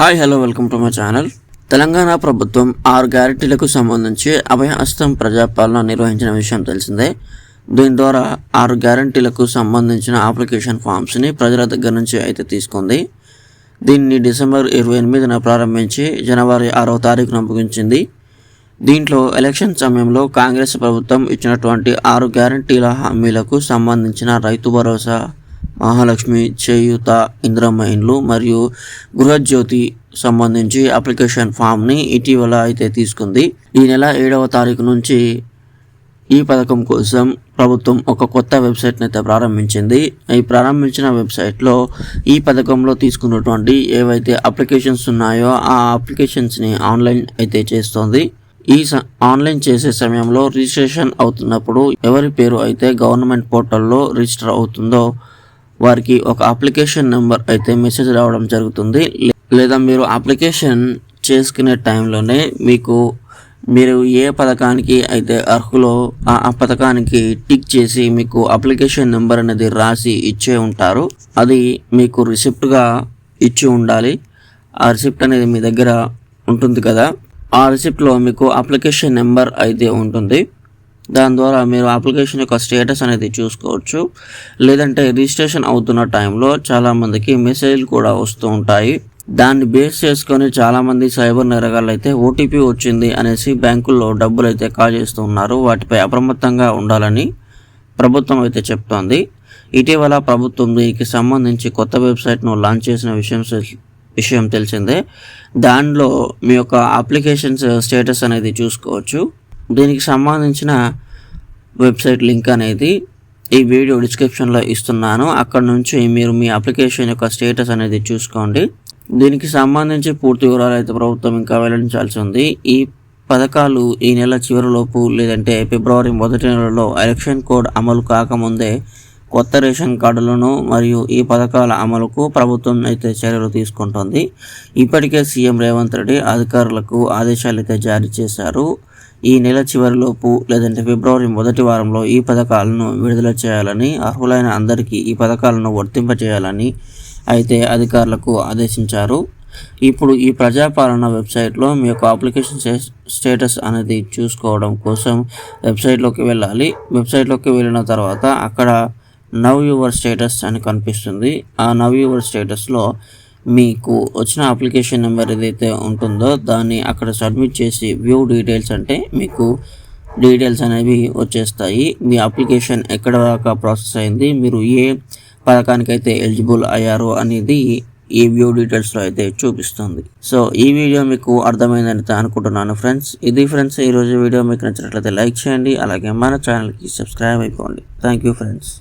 Hi hello welcome to my channel. Telangana ప్రభుత్వం 6 గ్యారెంటీలకు సంబంధించి అభయహస్తం ప్రజాపాలన నిర్వహించిన విషయం తెలిసిందే. దీని ద్వారా 6 గ్యారెంటీలకు సంబంధించిన అప్లికేషన్ ఫామ్స్ని ప్రజల దగ్గర నుంచి అయితే తీసుకుంది. దీన్ని డిసెంబర్ 28న ప్రారంభించి జనవరి 6వ తారీఖున ముగించింది. దీంట్లో ఎలక్షన్ సమయంలో కాంగ్రెస్ ప్రభుత్వం ఇచ్చినటువంటి 6 గ్యారెంటీల హామీలకు సంబంధించిన రైతు భరోసా, మహాలక్ష్మి, చేయూత, ఇందిరమ్మ ఇండ్లు మరియు గృహజ్యోతి సంబంధించి అప్లికేషన్ ఫామ్ని ఇటీవల అయితే తీసుకుంది. ఈ నెల 7వ తారీఖు నుంచి ఈ పథకం కోసం ప్రభుత్వం ఒక కొత్త వెబ్సైట్ని అయితే ప్రారంభించింది. ఈ ప్రారంభించిన వెబ్సైట్లో ఈ పథకంలో తీసుకున్నటువంటి ఏవైతే అప్లికేషన్స్ ఉన్నాయో ఆ అప్లికేషన్స్ని ఆన్లైన్ అయితే చేస్తోంది. ఈ ఆన్లైన్ చేసే సమయంలో రిజిస్ట్రేషన్ అవుతున్నప్పుడు ఎవరి పేరు అయితే గవర్నమెంట్ పోర్టల్లో రిజిస్టర్ అవుతుందో వారికి ఒక అప్లికేషన్ నెంబర్ అయితే మెసేజ్ రావడం జరుగుతుంది. లేదా మీరు అప్లికేషన్ చేసుకునే టైంలోనే మీరు ఏ పథకానికి అయితే అర్హులో ఆ పథకానికి టిక్ చేసి మీకు అప్లికేషన్ నెంబర్ అనేది రాసి ఇచ్చే ఉంటారు. అది మీకు రిసిప్ట్గా ఇచ్చి ఉండాలి. ఆ రిసిప్ట్ అనేది మీ దగ్గర ఉంటుంది కదా, ఆ రిసిప్ట్లో మీకు అప్లికేషన్ నెంబర్ అయితే ఉంటుంది. దాని ద్వారా మీరు అప్లికేషన్ యొక్క స్టేటస్ అనేది చూసుకోవచ్చు. లేదంటే రిజిస్ట్రేషన్ అవుతున్న టైంలో చాలామందికి మెసేజ్లు కూడా వస్తూ ఉంటాయి. దాన్ని బేస్ చేసుకొని చాలామంది సైబర్ నేరగాళ్ళు అయితే ఓటీపీ వచ్చింది అనేసి బ్యాంకుల్లో డబ్బులు అయితే కాజేస్తూ ఉన్నారు. వాటిపై అప్రమత్తంగా ఉండాలని ప్రభుత్వం అయితే చెప్తోంది. ఇటీవల ప్రభుత్వం దీనికి సంబంధించి కొత్త వెబ్సైట్ను లాంచ్ చేసిన విషయం తెలిసిందే. దానిలో మీ యొక్క అప్లికేషన్స్ స్టేటస్ అనేది చూసుకోవచ్చు. దీనికి సంబంధించిన వెబ్సైట్ లింక్ అనేది ఈ వీడియో డిస్క్రిప్షన్లో ఇస్తున్నాను. అక్కడ నుంచి మీరు మీ అప్లికేషన్ యొక్క స్టేటస్ అనేది చూసుకోండి. దీనికి సంబంధించి పూర్తి వివరాలు అయితే ప్రభుత్వం ఇంకా వెల్లడించాల్సి ఉంది. ఈ పథకాలు ఈ నెల చివరిలోపు లేదంటే ఫిబ్రవరి మొదటి నెలలో ఎలక్షన్ కోడ్ అమలు కాకముందే కొత్త రేషన్ కార్డులను మరియు ఈ పథకాల అమలుకు ప్రభుత్వం అయితే చర్యలు తీసుకుంటోంది. ఇప్పటికే సీఎం రేవంత్ రెడ్డి అధికారులకు ఆదేశాలు అయితే జారీ చేశారు. ఈ నెల చివరిలోపు లేదంటే ఫిబ్రవరి మొదటి వారంలో ఈ పథకాలను విడుదల చేయాలని, అర్హులైన అందరికీ ఈ పథకాలను వర్తింపచేయాలని అయితే అధికారులకు ఆదేశించారు. ఇప్పుడు ఈ ప్రజాపాలన వెబ్సైట్లో మీ యొక్క అప్లికేషన్ స్టేటస్ అనేది చూసుకోవడం కోసం వెబ్సైట్లోకి వెళ్ళాలి. వెబ్సైట్లోకి వెళ్ళిన తర్వాత అక్కడ నవ్ యువర్ స్టేటస్ అని కనిపిస్తుంది. ఆ నవ్ యువర్ స్టేటస్లో మీకు వచ్చిన అప్లికేషన్ నెంబర్ ఏదైతే ఉంటుందో దాన్ని అక్కడ సబ్మిట్ చేసి వ్యూ డీటెయిల్స్ అంటే మీకు డీటెయిల్స్ అనేవి వచ్చేస్తాయి. మీ అప్లికేషన్ ఎక్కడ దాకా ప్రాసెస్ అయింది, మీరు ఏ పథకానికైతే ఎలిజిబుల్ అయ్యారో అనేది ఈ వ్యూ డీటెయిల్స్లో అయితే చూపిస్తుంది. సో ఈ వీడియో మీకు అర్థమైందని అనుకుంటున్నాను ఫ్రెండ్స్. ఇది ఫ్రెండ్స్ ఈరోజు వీడియో మీకు నచ్చినట్లయితే లైక్ చేయండి. అలాగే మన ఛానల్కి సబ్స్క్రైబ్ అయిపోండి. Thank you friends.